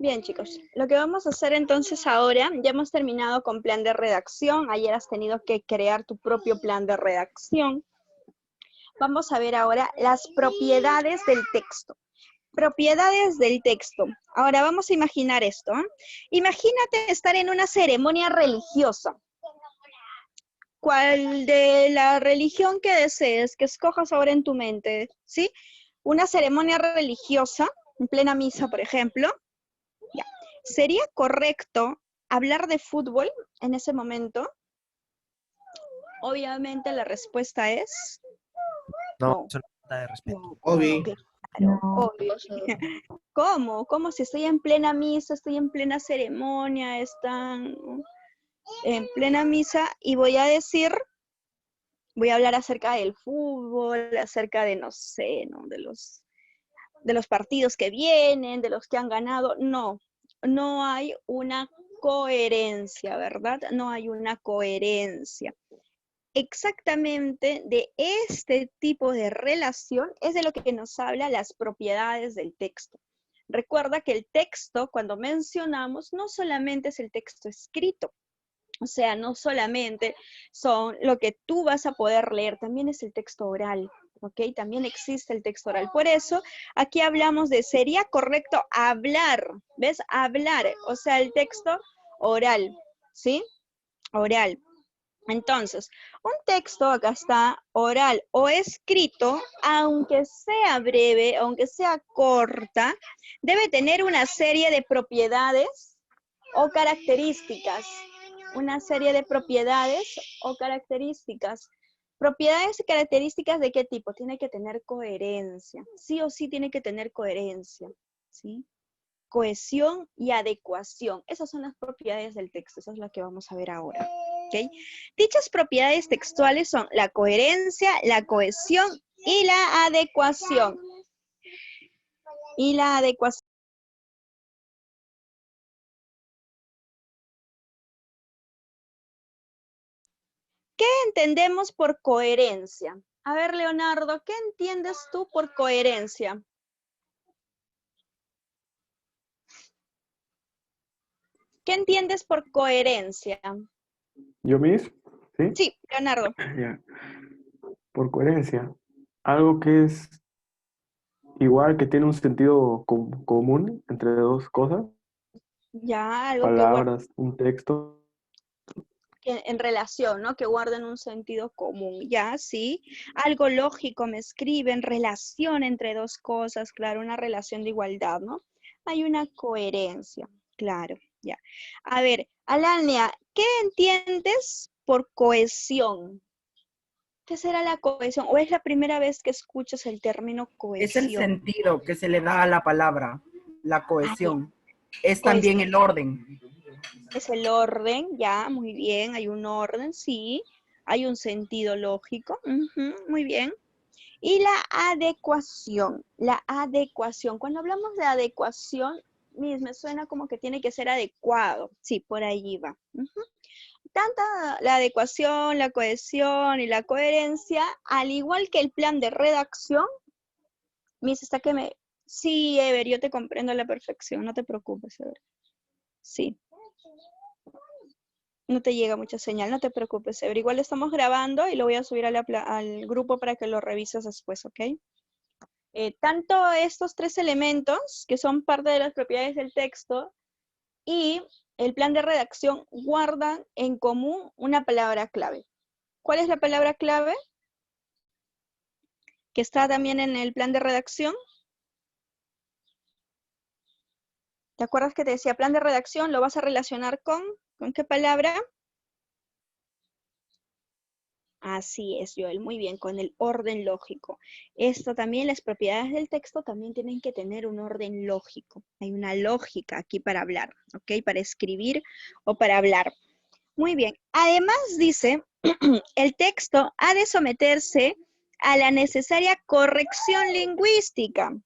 Bien, chicos, lo que vamos a hacer entonces ahora, ya hemos terminado con plan de redacción, ayer has tenido que crear tu propio plan de redacción. Vamos a ver ahora las propiedades del texto. Propiedades del texto. Ahora vamos a imaginar esto, ¿eh? Imagínate estar en una ceremonia religiosa. ¿Cuál de la religión que desees, que escojas ahora en tu mente, ¿sí? Una ceremonia religiosa, en plena misa, por ejemplo. Ya. ¿Sería correcto hablar de fútbol en ese momento? Obviamente la respuesta es No, no. es una falta de respeto. No, Obvio. claro, obvio. ¿Cómo? ¿Cómo si estoy en plena misa, estoy en plena ceremonia, están en plena misa y voy a hablar acerca del fútbol, acerca de, no sé, ¿no? De los partidos que vienen, de los que han ganado? No, no hay una coherencia, ¿verdad? No hay una coherencia. Exactamente de este tipo de relación es de lo que nos habla las propiedades del texto. Recuerda que el texto, cuando mencionamos, no solamente es el texto escrito, o sea, no solamente son lo que tú vas a poder leer, también es el texto oral, ¿ok? También existe el texto oral. Por eso, aquí hablamos de, sería correcto hablar, ¿ves? Hablar, o sea, el texto oral, ¿sí? Oral. Entonces, un texto, acá está, oral o escrito, aunque sea breve, aunque sea corta, debe tener una serie de propiedades o características. Una serie de propiedades o características. Propiedades y características ¿de qué tipo? Tiene que tener coherencia. Sí o sí tiene que tener coherencia. ¿Sí? Cohesión y adecuación. Esas son las propiedades del texto. Eso es lo que vamos a ver ahora. ¿Okay? Dichas propiedades textuales son la coherencia, la cohesión y la adecuación. Y la adecuación. ¿Qué entendemos por coherencia? A ver, Leonardo, ¿qué entiendes tú por coherencia? ¿Qué entiendes por coherencia? ¿Yo mismo? ¿Sí? Sí, Leonardo. Ya. Por coherencia. Algo que es igual, que tiene un sentido común entre dos cosas, Ya, algo que guarda palabras, un texto. en relación, ¿no? Que guarden un sentido común, ya, sí. Algo lógico me escriben, relación entre dos cosas, claro, una relación de igualdad, ¿no? Hay una coherencia, claro, ya. A ver, Alania, ¿qué entiendes por cohesión? ¿Qué será la cohesión? ¿O es la primera vez que escuchas el término Es el cohesión? sentido que se le da a la palabra, la Ah, ya, cohesión. Es también cohesión. el orden. Es el orden, ya, muy bien, hay un orden, sí. Hay un sentido lógico, muy bien. Y la adecuación, cuando hablamos de adecuación, me suena como que tiene que ser adecuado, sí, por allí va. Tanta la adecuación, la cohesión y la coherencia, al igual que el plan de redacción, está que me... Sí, Ever, yo te comprendo a la perfección, no te preocupes, Ever. Sí, no te llega mucha señal, no te preocupes, Ever. Igual estamos grabando y lo voy a subir al grupo para que lo revises después, ¿ok? Tanto estos tres elementos, que son parte de las propiedades del texto, y el plan de redacción guardan en común una palabra clave. ¿Cuál es la palabra clave? Que está también en el plan de redacción. ¿Te acuerdas que te decía plan de redacción? ¿Lo vas a relacionar con qué palabra? Así es, Joel, muy bien, con el orden lógico. Esto también, las propiedades del texto también tienen que tener un orden lógico. Hay una lógica aquí para hablar, ¿ok? Para escribir o para hablar. Muy bien. Además dice, el texto ha de someterse a la necesaria corrección lingüística.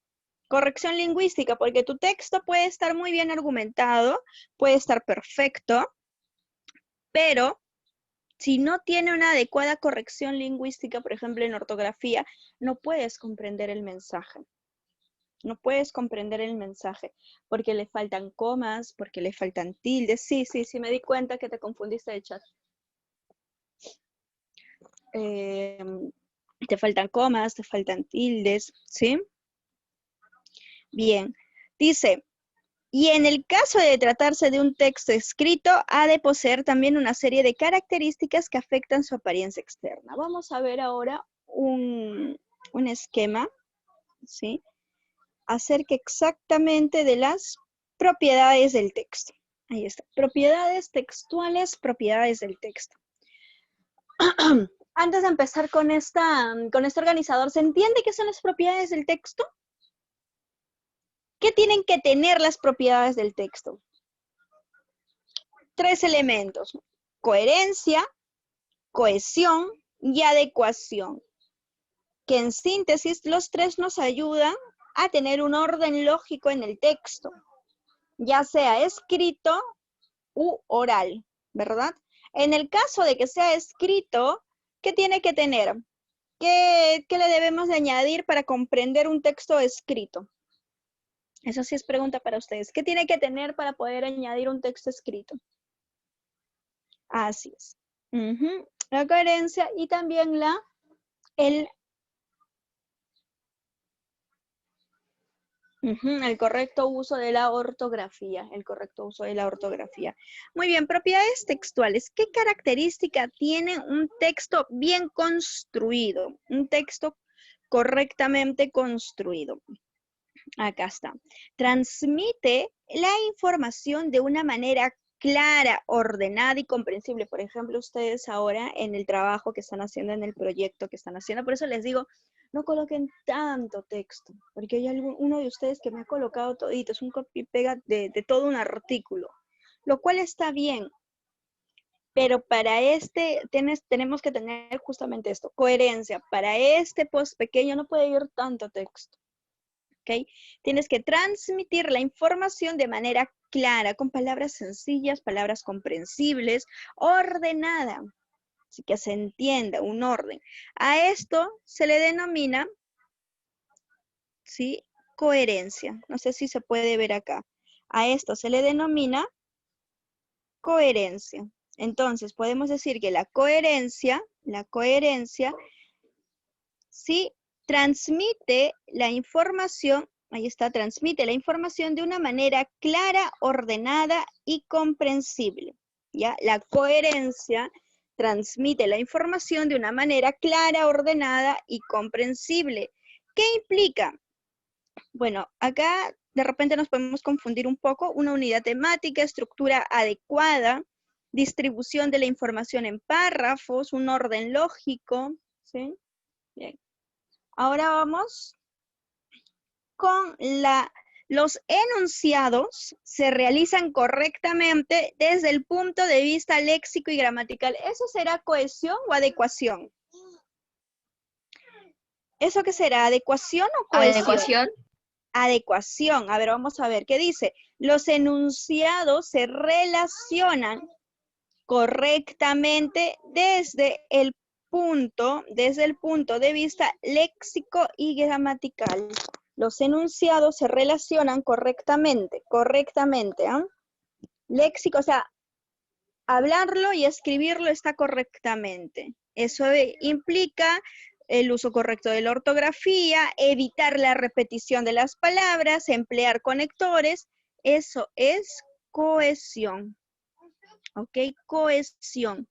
Corrección lingüística, porque tu texto puede estar muy bien argumentado, puede estar perfecto, pero si no tiene una adecuada corrección lingüística, por ejemplo en ortografía, no puedes comprender el mensaje. No puedes comprender el mensaje porque le faltan comas, porque le faltan tildes. Sí, me di cuenta que te confundiste de chat. Te faltan comas, te faltan tildes, ¿sí? Bien. Dice, y en el caso de tratarse de un texto escrito, ha de poseer también una serie de características que afectan su apariencia externa. Vamos a ver ahora un esquema, ¿sí? Acerca exactamente de las propiedades del texto. Ahí está. Propiedades textuales, propiedades del texto. Antes de empezar con este organizador, ¿se entiende qué son las propiedades del texto? ¿Qué tienen que tener las propiedades del texto? 3 elementos: coherencia, cohesión y adecuación. Que en síntesis los 3 nos ayudan a tener un orden lógico en el texto, ya sea escrito u oral, ¿verdad? En el caso de que sea escrito, ¿qué tiene que tener? ¿Qué le debemos de añadir para comprender un texto escrito? Eso sí es pregunta para ustedes. ¿Qué tiene que tener para poder añadir un texto escrito? Así es. La coherencia y también el correcto uso de la ortografía, Muy bien, propiedades textuales. ¿Qué característica tiene un texto bien construido? Un texto correctamente construido. Acá está. Transmite la información de una manera clara, ordenada y comprensible. Por ejemplo, ustedes ahora en el trabajo que están haciendo, en el proyecto que están haciendo, por eso les digo, no coloquen tanto texto, porque hay uno de ustedes que me ha colocado todito, es un copy y pega de todo un artículo, lo cual está bien, pero para tenemos que tener justamente esto, coherencia. Para este post pequeño no puede ir tanto texto. ¿Okay? Tienes que transmitir la información de manera clara, con palabras sencillas, palabras comprensibles, ordenada, así que se entienda, un orden. A esto se le denomina, ¿sí? Coherencia. No sé si se puede ver acá. A esto se le denomina coherencia. Entonces, podemos decir que la coherencia, ¿sí? Transmite la información. Ahí está, transmite la información de una manera clara, ordenada y comprensible. ¿Ya? La coherencia transmite la información de una manera clara, ordenada y comprensible. ¿Qué implica? Bueno, acá de repente nos podemos confundir un poco. Una unidad temática, estructura adecuada, distribución de la información en párrafos, un orden lógico. ¿Sí? Bien. Ahora vamos con los enunciados se realizan correctamente desde el punto de vista léxico y gramatical. ¿Eso será cohesión o adecuación? ¿Eso qué será? ¿Adecuación o cohesión? Adecuación. Adecuación. A ver, vamos a ver. ¿Qué dice? Los enunciados se relacionan correctamente desde el punto de vista léxico y gramatical. Los enunciados se relacionan correctamente, ¿ah? Léxico, o sea, hablarlo y escribirlo está correctamente. Eso implica el uso correcto de la ortografía, evitar la repetición de las palabras, emplear conectores. Eso es cohesión. ¿Ok? Cohesión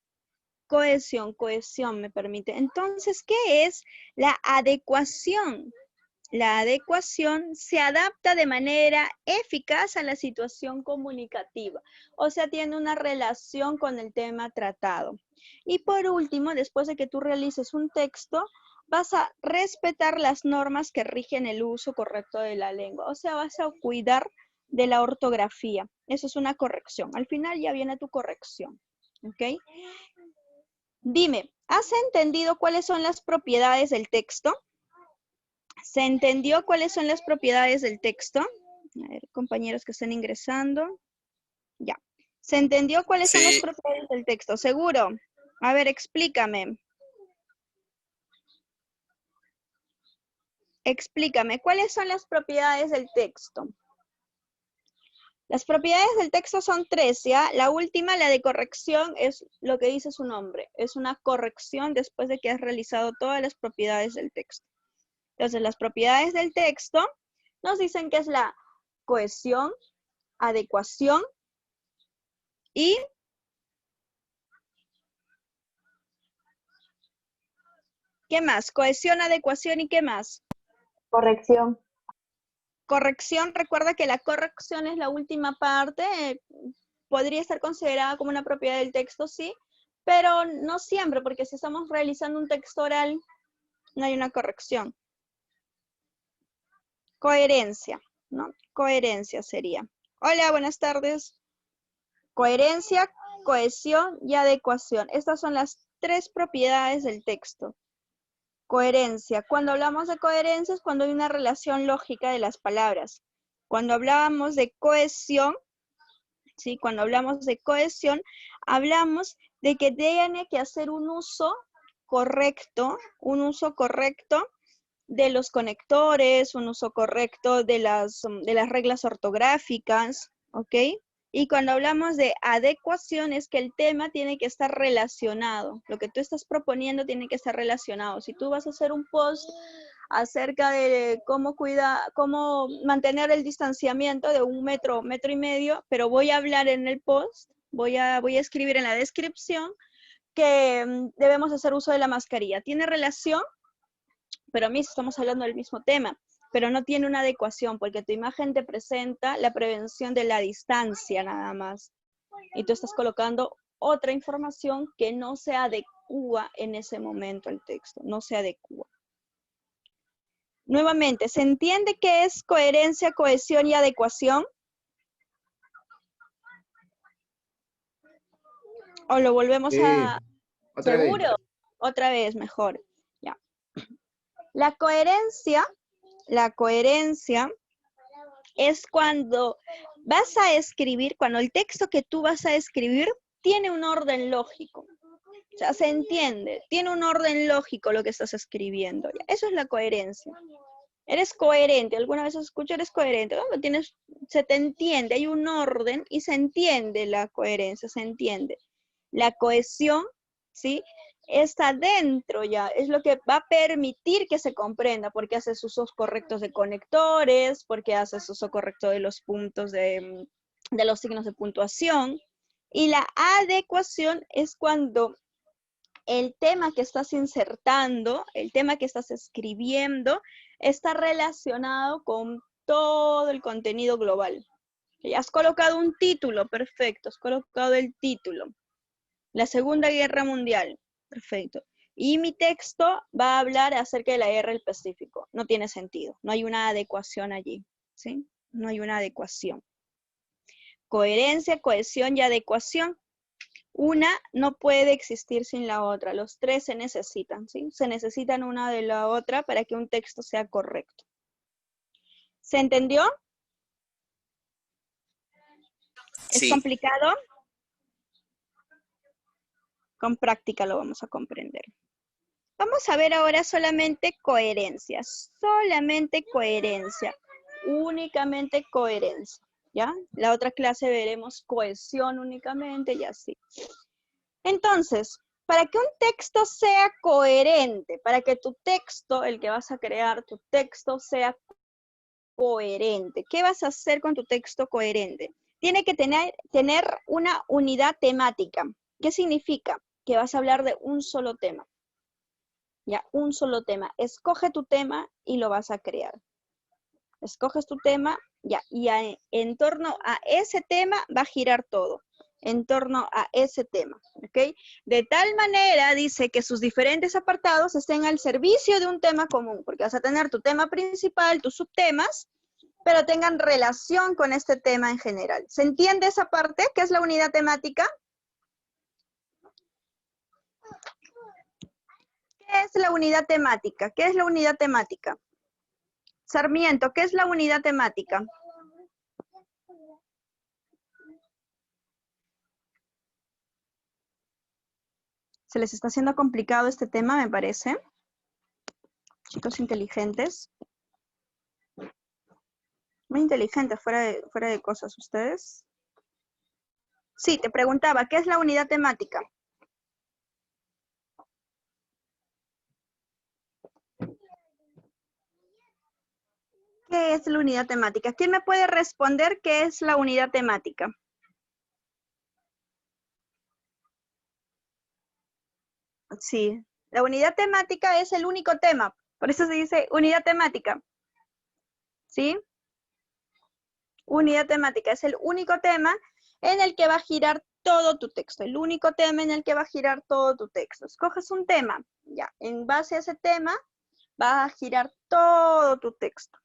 me permite. Entonces, ¿qué es la adecuación? La adecuación se adapta de manera eficaz a la situación comunicativa, o sea, tiene una relación con el tema tratado. Y por último, después de que tú realices un texto, vas a respetar las normas que rigen el uso correcto de la lengua, o sea, vas a cuidar de la ortografía. Eso es una corrección. Al final ya viene tu corrección. ¿Ok? Dime, ¿has entendido cuáles son las propiedades del texto? ¿Se entendió cuáles son las propiedades del texto? A ver, compañeros que estén ingresando. Ya. ¿Se entendió cuáles son las propiedades del texto? ¿Seguro? A ver, explícame. explícame, ¿cuáles son las propiedades del texto? Las propiedades del texto son 3, ¿ya? La última, la de corrección, es lo que dice su nombre. Es una corrección después de que has realizado todas las propiedades del texto. Entonces, las propiedades del texto nos dicen que es la cohesión, adecuación y ¿qué más? Cohesión, adecuación y ¿qué más? Corrección. Corrección, recuerda que la corrección es la última parte, podría estar considerada como una propiedad del texto, sí, pero no siempre, porque si estamos realizando un texto oral, no hay una corrección. Coherencia, ¿no? Coherencia sería. Hola, buenas tardes. Coherencia, cohesión y adecuación. Estas son las 3 propiedades del texto. Coherencia. Cuando hablamos de coherencia es cuando hay una relación lógica de las palabras. Cuando hablábamos de cohesión, ¿sí? Cuando hablamos de cohesión, hablamos de que tiene que hacer un uso correcto de los conectores, un uso correcto de las reglas ortográficas, ¿ok? Y cuando hablamos de adecuación es que el tema tiene que estar relacionado. Lo que tú estás proponiendo tiene que estar relacionado. Si tú vas a hacer un post acerca de cómo mantener el distanciamiento de 1 metro, 1,5 metros, pero voy a hablar en el post, voy a escribir en la descripción que debemos hacer uso de la mascarilla. ¿Tiene relación? Pero a mí estamos hablando del mismo tema, pero no tiene una adecuación, porque tu imagen te presenta la prevención de la distancia nada más. Y tú estás colocando otra información que no se adecua en ese momento al texto, no se adecua. Nuevamente, ¿se entiende qué es coherencia, cohesión y adecuación? ¿O lo volvemos a...? ¿Seguro? Otra vez, mejor. Ya. La coherencia es cuando vas a escribir, cuando el texto que tú vas a escribir tiene un orden lógico. O sea, se entiende, tiene un orden lógico lo que estás escribiendo. Eso es la coherencia. Eres coherente, alguna vez escucho eres coherente, ¿no? Se te entiende, hay un orden y se entiende la coherencia, se entiende. La cohesión, ¿sí? Está dentro ya, es lo que va a permitir que se comprenda, porque haces usos correctos de conectores, porque haces uso correcto de los puntos de los signos de puntuación. Y la adecuación es cuando el tema que estás insertando, el tema que estás escribiendo, está relacionado con todo el contenido global. Has colocado un título, perfecto, has colocado el título. La Segunda Guerra Mundial, perfecto. Y mi texto va a hablar acerca de la guerra del Pacífico. No tiene sentido, no hay una adecuación allí, ¿sí? No hay una adecuación. Coherencia, cohesión y adecuación. Una no puede existir sin la otra, los 3 se necesitan, ¿sí? Se necesitan una de la otra para que un texto sea correcto. ¿Se entendió? ¿Es complicado? Con práctica lo vamos a comprender. Vamos a ver ahora solamente coherencia, únicamente coherencia, ¿ya? La otra clase veremos cohesión únicamente y así. Entonces, para que un texto sea coherente, para que tu texto, el que vas a crear, tu texto sea coherente, ¿qué vas a hacer con tu texto coherente? Tiene que tener una unidad temática. ¿Qué significa? Que vas a hablar de un solo tema. Ya, un solo tema. Escoge tu tema y lo vas a crear. Escoges tu tema, ya, y en torno a ese tema va a girar todo. En torno a ese tema, ¿ok? De tal manera, dice, que sus diferentes apartados estén al servicio de un tema común, porque vas a tener tu tema principal, tus subtemas, pero tengan relación con este tema en general. ¿Se entiende esa parte? ¿Qué es la unidad temática? ¿Qué es la unidad temática? ¿Qué es la unidad temática? Sarmiento, ¿qué es la unidad temática? Se les está haciendo complicado este tema, me parece. Chicos inteligentes. Muy inteligente, fuera de cosas, ¿ustedes? Sí, te preguntaba, ¿qué es la unidad temática? ¿Qué es la unidad temática? ¿Quién me puede responder qué es la unidad temática? Sí, la unidad temática es el único tema, por eso se dice unidad temática, ¿sí? Unidad temática es el único tema en el que va a girar todo tu texto, el único tema en el que va a girar todo tu texto. Escoges un tema, ya, en base a ese tema va a girar todo tu texto,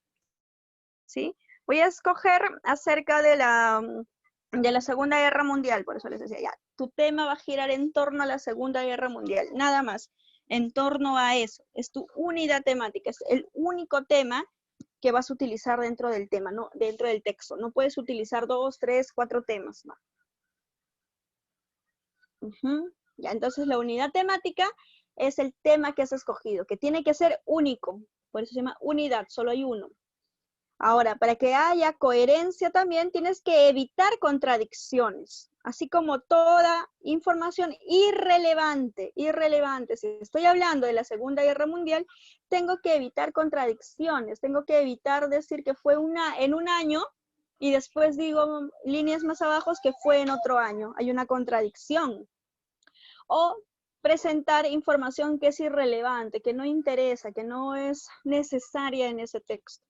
¿sí? Voy a escoger acerca de la Segunda Guerra Mundial, por eso les decía, ya, tu tema va a girar en torno a la Segunda Guerra Mundial, nada más, en torno a eso, es tu unidad temática, es el único tema que vas a utilizar dentro del tema, no dentro del texto. No puedes utilizar 2, 3, 4 temas, no. Ya, entonces la unidad temática es el tema que has escogido, que tiene que ser único. Por eso se llama unidad, solo hay uno. Ahora, para que haya coherencia también tienes que evitar contradicciones, así como toda información irrelevante. Si estoy hablando de la Segunda Guerra Mundial, tengo que evitar contradicciones, tengo que evitar decir que fue en un año y después digo líneas más abajo que fue en otro año. Hay una contradicción. O presentar información que es irrelevante, que no interesa, que no es necesaria en ese texto.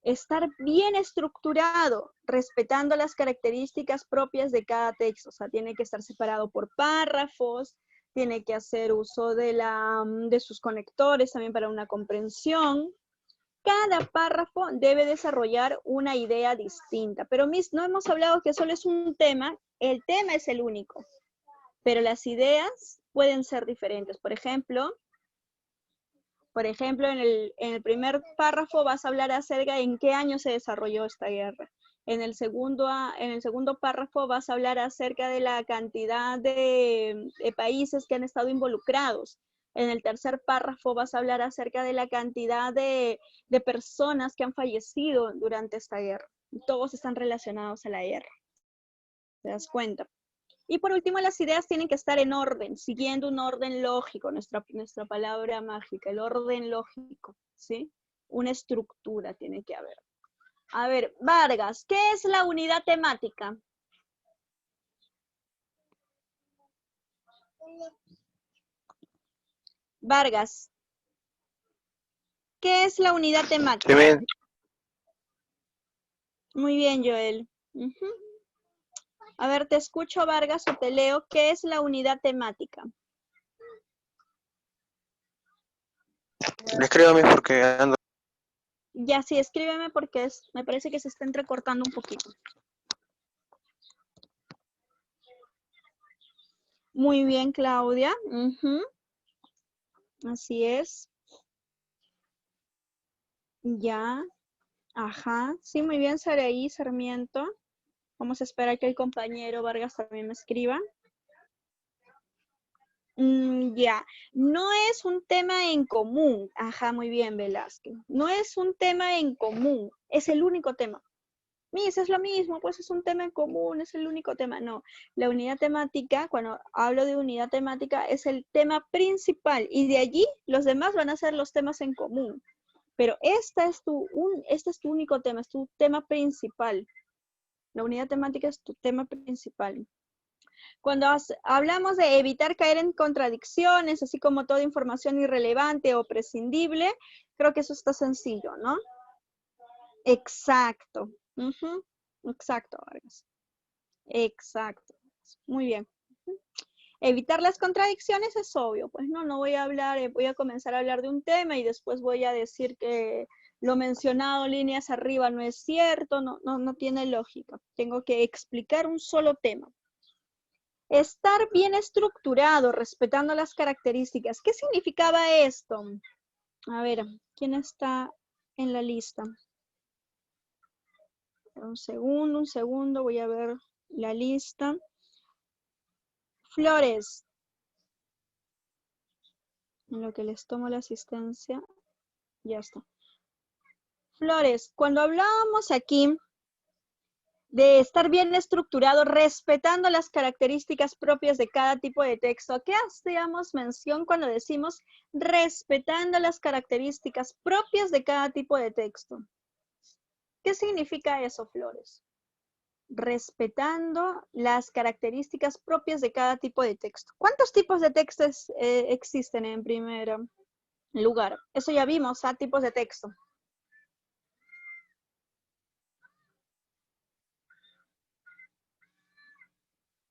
Estar bien estructurado, respetando las características propias de cada texto. O sea, tiene que estar separado por párrafos, tiene que hacer uso de sus conectores también para una comprensión. Cada párrafo debe desarrollar una idea distinta. Pero no hemos hablado que solo es un tema, el tema es el único, pero las ideas pueden ser diferentes. Por ejemplo, en el primer párrafo vas a hablar acerca de en qué año se desarrolló esta guerra. En el segundo párrafo vas a hablar acerca de la cantidad de países que han estado involucrados. En el tercer párrafo vas a hablar acerca de la cantidad de personas que han fallecido durante esta guerra. Todos están relacionados a la guerra. ¿Te das cuenta? Y por último, las ideas tienen que estar en orden, siguiendo un orden lógico, nuestra palabra mágica, el orden lógico, ¿sí? Una estructura tiene que haber. A ver, Vargas, ¿qué es la unidad temática? Vargas, ¿qué es la unidad temática? Bien. Muy bien, Joel. A ver, te escucho, Vargas, o te leo. ¿Qué es la unidad temática? Escríbame porque ando. Ya, sí, escríbeme porque me parece que se está entrecortando un poquito. Muy bien, Claudia. Así es. Ya. Ajá. Sí, muy bien, Saraí Sarmiento. Vamos a esperar que el compañero Vargas también me escriba. Ya. No es un tema en común. Ajá, muy bien, Velázquez. No es un tema en común. Es el único tema. Miss, es lo mismo, pues es un tema en común, es el único tema. No, la unidad temática, cuando hablo de unidad temática, es el tema principal y de allí los demás van a ser los temas en común. Pero este es tu único tema, es tu tema principal. La unidad temática es tu tema principal. Cuando hablamos de evitar caer en contradicciones, así como toda información irrelevante o prescindible, creo que eso está sencillo, ¿no? Exacto. Exacto, Vargas. Exacto. Muy bien. Evitar las contradicciones es obvio, pues no voy a hablar, voy a comenzar a hablar de un tema y después voy a decir que lo mencionado líneas arriba no es cierto, no tiene lógica. Tengo que explicar un solo tema. Estar bien estructurado, respetando las características. ¿Qué significaba esto? A ver, ¿quién está en la lista? Un segundo, voy a ver la lista. Flores. En lo que les tomo la asistencia. Ya está. Flores, cuando hablábamos aquí de estar bien estructurado, respetando las características propias de cada tipo de texto, ¿a qué hacíamos mención cuando decimos respetando las características propias de cada tipo de texto? ¿Qué significa eso, Flores? Respetando las características propias de cada tipo de texto. ¿Cuántos tipos de textos existen en primer lugar? Eso ya vimos, tipos de texto.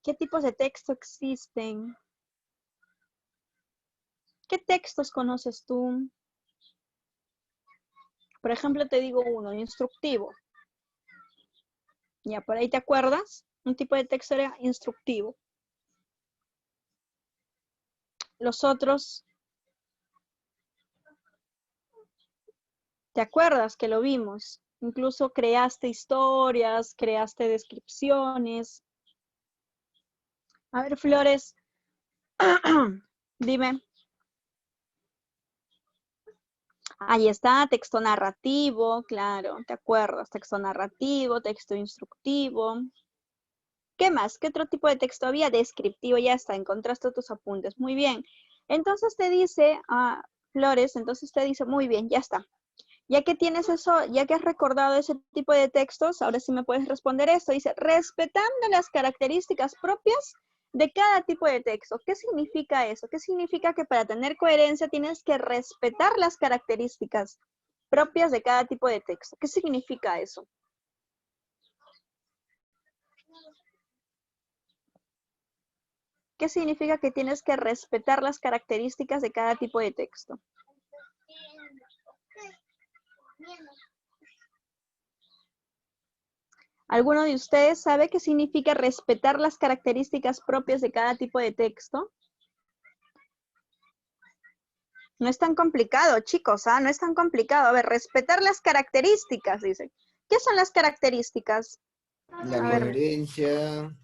¿Qué tipos de texto existen? ¿Qué textos conoces tú? Por ejemplo, te digo uno, instructivo. Ya, por ahí te acuerdas. Un tipo de texto era instructivo. Los otros, ¿te acuerdas que lo vimos? Incluso creaste historias, creaste descripciones. A ver, Flores, dime. Ahí está, texto narrativo, claro, ¿te acuerdas? Texto narrativo, texto instructivo. ¿Qué más? ¿Qué otro tipo de texto había? Descriptivo, ya está, encontraste tus apuntes. Muy bien. Entonces te dice, Flores, entonces te dice, muy bien, ya está. Ya que tienes eso, ya que has recordado ese tipo de textos, ahora sí me puedes responder esto. Dice, respetando las características propias de cada tipo de texto. ¿Qué significa eso? ¿Qué significa que para tener coherencia tienes que respetar las características propias de cada tipo de texto? ¿Qué significa eso? ¿Qué significa que tienes que respetar las características de cada tipo de texto? ¿Alguno de ustedes sabe qué significa respetar las características propias de cada tipo de texto? No es tan complicado, chicos, no es tan complicado. A ver, respetar las características, dice. ¿Qué son las características? La coherencia.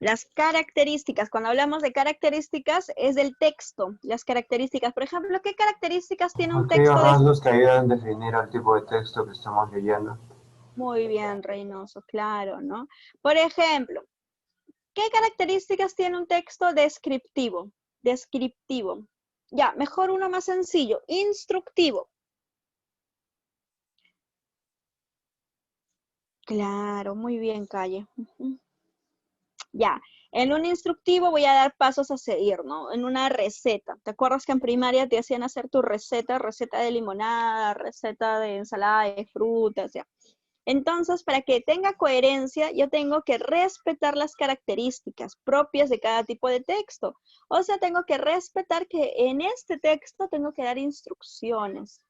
Las características, cuando hablamos de características, es del texto. Las características, por ejemplo, ¿qué características tiene un texto? Aquellos rasgos que ayudan a definir el tipo de texto que estamos leyendo. Muy bien, Reynoso, claro, ¿no? Por ejemplo, ¿qué características tiene un texto descriptivo? Descriptivo. Ya, mejor uno más sencillo, instructivo. Claro, muy bien, Calle. Ya, en un instructivo voy a dar pasos a seguir, ¿no? En una receta. ¿Te acuerdas que en primaria te hacían hacer tu receta? Receta de limonada, receta de ensalada de frutas, ya. Entonces, para que tenga coherencia, yo tengo que respetar las características propias de cada tipo de texto. O sea, tengo que respetar que en este texto tengo que dar instrucciones,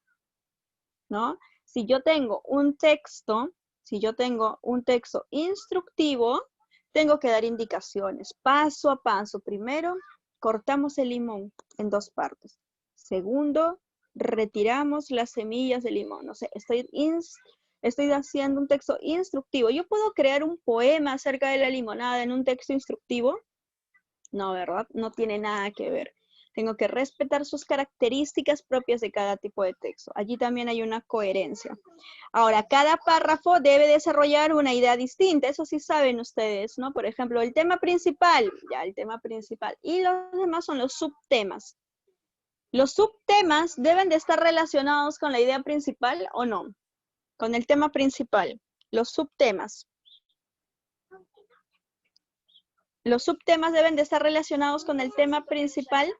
¿no? Si yo tengo un texto instructivo, tengo que dar indicaciones, paso a paso. Primero, cortamos el limón en 2 partes. Segundo, retiramos las semillas del limón. O sea, estoy haciendo un texto instructivo. ¿Yo puedo crear un poema acerca de la limonada en un texto instructivo? No, ¿verdad? No tiene nada que ver. Tengo que respetar sus características propias de cada tipo de texto. Allí también hay una coherencia. Ahora, cada párrafo debe desarrollar una idea distinta. Eso sí saben ustedes, ¿no? Por ejemplo, el tema principal, ya el tema principal. Y los demás son los subtemas. ¿Los subtemas deben de estar relacionados con la idea principal o no? Con el tema principal. Los subtemas. ¿Los subtemas deben de estar relacionados con el tema principal?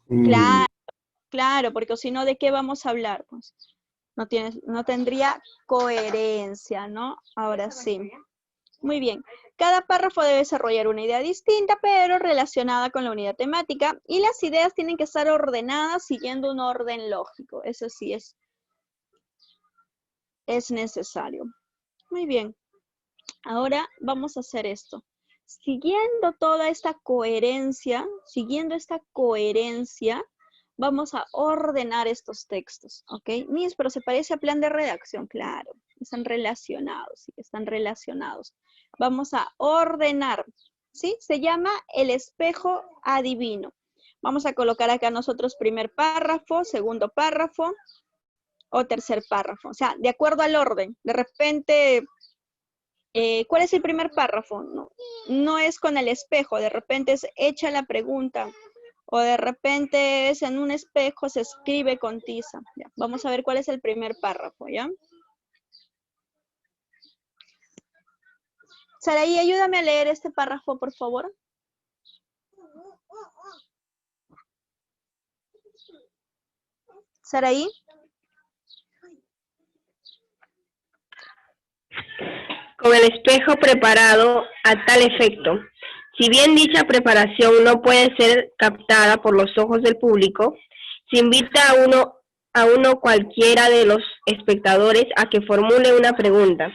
Sí. Claro, porque si no, ¿de qué vamos a hablar? Pues no tendría coherencia, ¿no? Ahora sí. Muy bien. Cada párrafo debe desarrollar una idea distinta, pero relacionada con la unidad temática. Y las ideas tienen que estar ordenadas siguiendo un orden lógico. Eso sí es necesario. Muy bien. Ahora vamos a hacer esto. Siguiendo esta coherencia, vamos a ordenar estos textos, ¿ok? Miss, pero se parece a plan de redacción, claro. Están relacionados, sí, están relacionados. Vamos a ordenar, ¿sí? Se llama el espejo adivino. Vamos a colocar acá nosotros primer párrafo, segundo párrafo o tercer párrafo. O sea, de acuerdo al orden. De repente, ¿cuál es el primer párrafo? No es con el espejo, de repente es hecha la pregunta. O de repente es en un espejo, se escribe con tiza. Ya, vamos a ver cuál es el primer párrafo, ¿ya? Saraí, ayúdame a leer este párrafo, por favor. Saraí. Con el espejo preparado a tal efecto. Si bien dicha preparación no puede ser captada por los ojos del público, se invita a uno cualquiera de los espectadores a que formule una pregunta.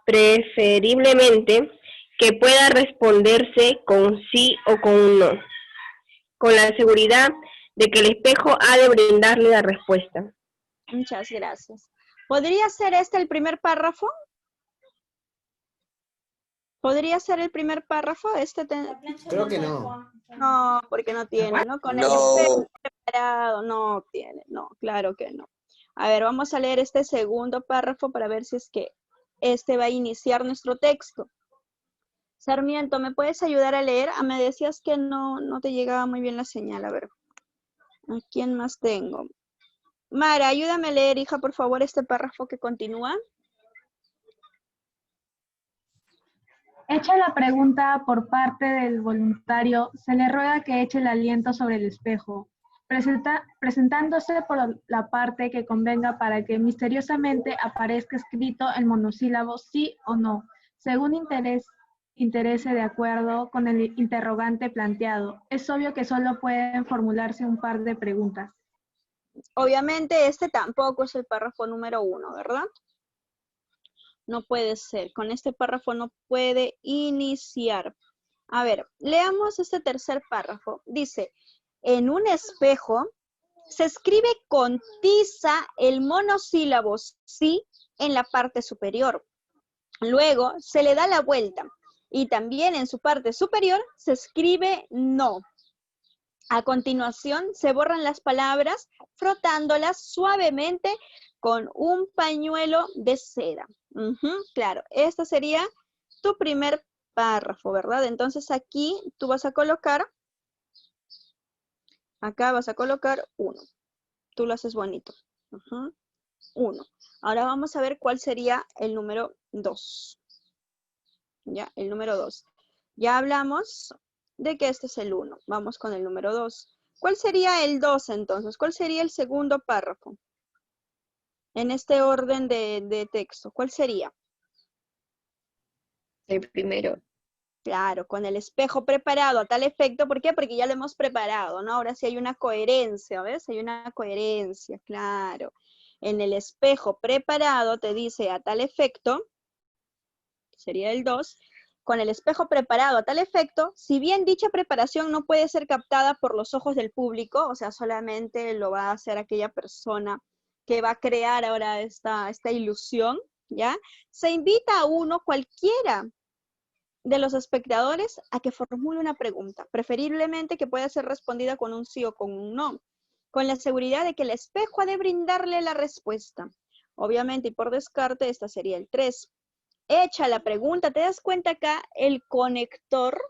Preferiblemente que pueda responderse con sí o con un no, con la seguridad de que el espejo ha de brindarle la respuesta. Muchas gracias. ¿Podría ser este el primer párrafo? ¿Podría ser el primer párrafo? Creo que no. No, porque no tiene, ¿no? Con el espejo preparado, no tiene, no, claro que no. A ver, vamos a leer este segundo párrafo para ver si es que este va a iniciar nuestro texto. Sarmiento, ¿me puedes ayudar a leer? Ah, me decías que no te llegaba muy bien la señal, a ver. ¿A quién más tengo? Mara, ayúdame a leer, hija, por favor, este párrafo que continúa. Hecha la pregunta por parte del voluntario, se le ruega que eche el aliento sobre el espejo, presentándose por la parte que convenga para que misteriosamente aparezca escrito el monosílabo sí o no, según interese de acuerdo con el interrogante planteado. Es obvio que solo pueden formularse un par de preguntas. Obviamente este tampoco es el párrafo número 1, ¿verdad? No puede ser. Con este párrafo no puede iniciar. A ver, leamos este tercer párrafo. Dice, en un espejo se escribe con tiza el monosílabo sí en la parte superior. Luego se le da la vuelta y también en su parte superior se escribe no. A continuación se borran las palabras frotándolas suavemente con un pañuelo de seda. Claro, este sería tu primer párrafo, ¿verdad? Entonces aquí tú vas a colocar, acá vas a colocar 1. Tú lo haces bonito. 1. Ahora vamos a ver cuál sería el número 2. Ya, el número 2. Ya hablamos de que este es el 1. Vamos con el número 2. ¿Cuál sería el 2 entonces? ¿Cuál sería el segundo párrafo? En este orden de texto, ¿cuál sería? El primero. Claro, con el espejo preparado a tal efecto. ¿Por qué? Porque ya lo hemos preparado, ¿no? Ahora sí hay una coherencia, ¿ves? Hay una coherencia, claro. En el espejo preparado te dice a tal efecto, sería el 2, con el espejo preparado a tal efecto, si bien dicha preparación no puede ser captada por los ojos del público, o sea, solamente lo va a hacer aquella persona que va a crear ahora esta ilusión, ¿ya? Se invita a uno cualquiera de los espectadores a que formule una pregunta, preferiblemente que pueda ser respondida con un sí o con un no, con la seguridad de que el espejo ha de brindarle la respuesta. Obviamente, y por descarte, esta sería el 3. Hecha la pregunta, ¿te das cuenta acá el conector?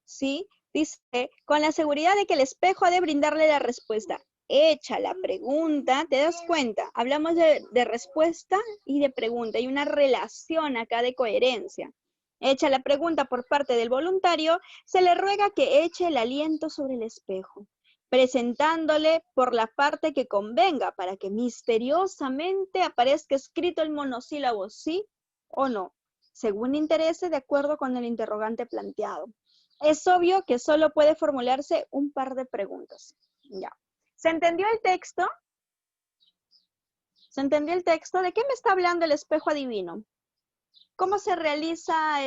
¿Sí? Dice, con la seguridad de que el espejo ha de brindarle la respuesta. Hecha la pregunta, ¿te das cuenta? Hablamos de respuesta y de pregunta. Hay una relación acá de coherencia. Hecha la pregunta por parte del voluntario, se le ruega que eche el aliento sobre el espejo, presentándole por la parte que convenga para que misteriosamente aparezca escrito el monosílabo sí o no, según interese de acuerdo con el interrogante planteado. Es obvio que solo puede formularse un par de preguntas. Ya. ¿Se entendió el texto? ¿Se entendió el texto? ¿De qué me está hablando el espejo adivino? ¿Cómo se realiza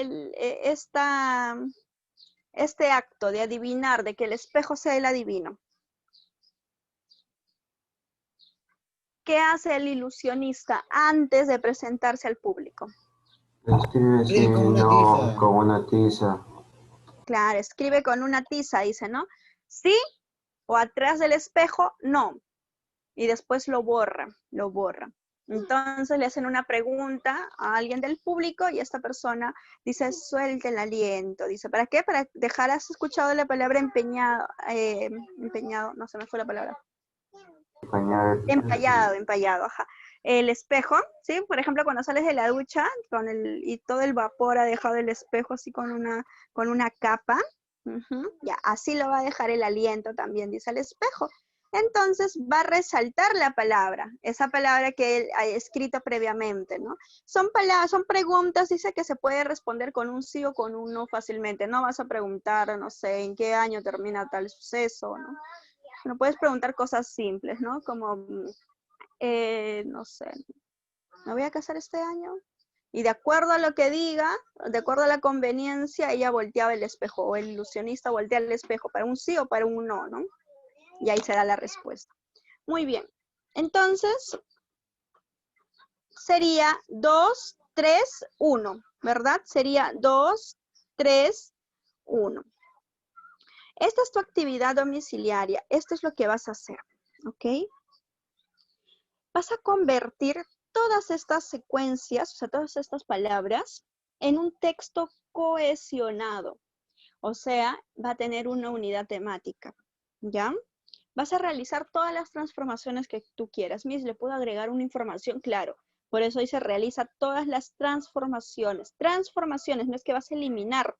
este acto de adivinar, de que el espejo sea el adivino? ¿Qué hace el ilusionista antes de presentarse al público? Escribe Escribe con una no tiza. con una tiza. Claro, escribe con una tiza, dice, ¿no? Sí, o atrás del espejo, no. Y después lo borra, lo borra. Entonces le hacen una pregunta a alguien del público y esta persona dice, suelta el aliento. Dice, ¿para qué? Para dejar, ¿has escuchado la palabra empeñado? Empeñado, no se me fue la palabra. Empallado, ajá. El espejo, ¿sí? Por ejemplo, cuando sales de la ducha y todo el vapor ha dejado el espejo así con una capa, ya, así lo va a dejar el aliento también, dice el espejo. Entonces va a resaltar la palabra, esa palabra que él ha escrito previamente, ¿no? Son preguntas, dice, que se puede responder con un sí o con un no fácilmente. No vas a preguntar, no sé, en qué año termina tal suceso, ¿no? No puedes preguntar cosas simples, ¿no? Como, no sé, ¿me voy a casar este año? Y de acuerdo a lo que diga, de acuerdo a la conveniencia, ella volteaba el espejo, o el ilusionista voltea el espejo para un sí o para un no, ¿no? Y ahí se da la respuesta. Muy bien. Entonces, sería 2, 3, 1, ¿verdad? Sería 2, 3, 1. Esta es tu actividad domiciliaria. Esto es lo que vas a hacer, ¿ok? Vas a convertir todas estas secuencias, o sea, todas estas palabras, en un texto cohesionado. O sea, va a tener una unidad temática, ¿ya? Vas a realizar todas las transformaciones que tú quieras. Miss, ¿le puedo agregar una información? Claro. Por eso ahí se realiza todas las transformaciones. Transformaciones, no es que vas a eliminar.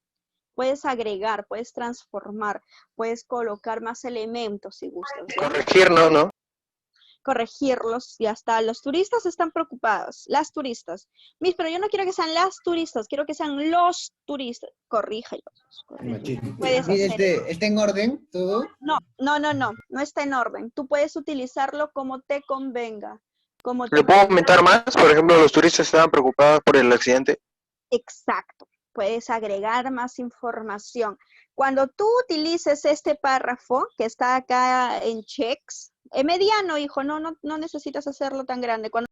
Puedes agregar, puedes transformar, puedes colocar más elementos si gustas. ¿Ya? Corregir, ¿no? Corregirlos y hasta los turistas están preocupados. Las turistas. Miss, pero yo no quiero que sean las turistas, quiero que sean los turistas. Corrígelos. Puedes hacer ¿Está en orden todo? No está en orden. Tú puedes utilizarlo como te convenga. Como ¿Le puedo aumentar más? Por ejemplo, los turistas estaban preocupados por el accidente. Exacto. Puedes agregar más información. Cuando tú utilices este párrafo que está acá en checks, mediano, hijo, no necesitas hacerlo tan grande. Cuando